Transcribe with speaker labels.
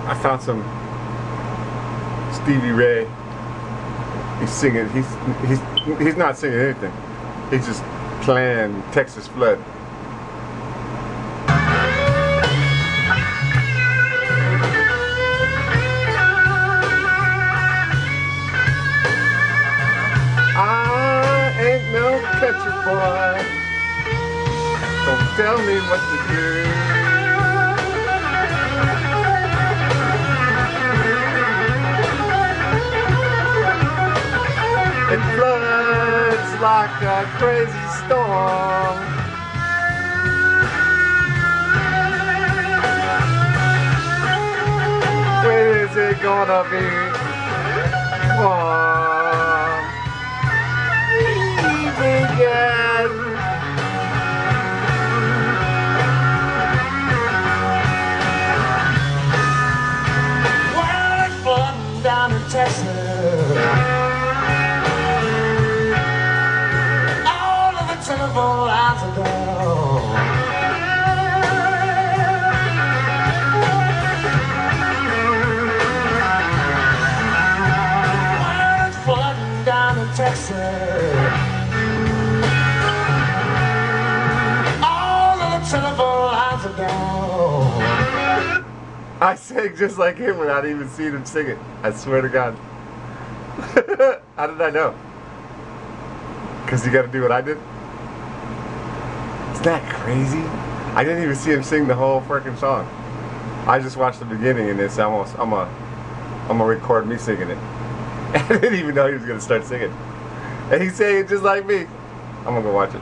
Speaker 1: I found some Stevie Ray. He's singing. He's not singing anything. He's just playing Texas Flood. I ain't no country boy. Don't tell me what to do. It floods like a crazy storm. When is it gonna be warm? Begin.
Speaker 2: Well, it's flooding down in Texas. Telephone lines are down. Well, it's flooding down in Texas. All of the telephone lines are down.
Speaker 1: I sang just like him without even seeing him sing it. I swear to God. How did I know? Because you got to do what I did? Isn't that crazy? I didn't even see him sing the whole freaking song. I just watched the beginning and it's almost I'm gonna record me singing it. I didn't even know he was gonna start singing. And he sang it just like me. I'm gonna go watch it.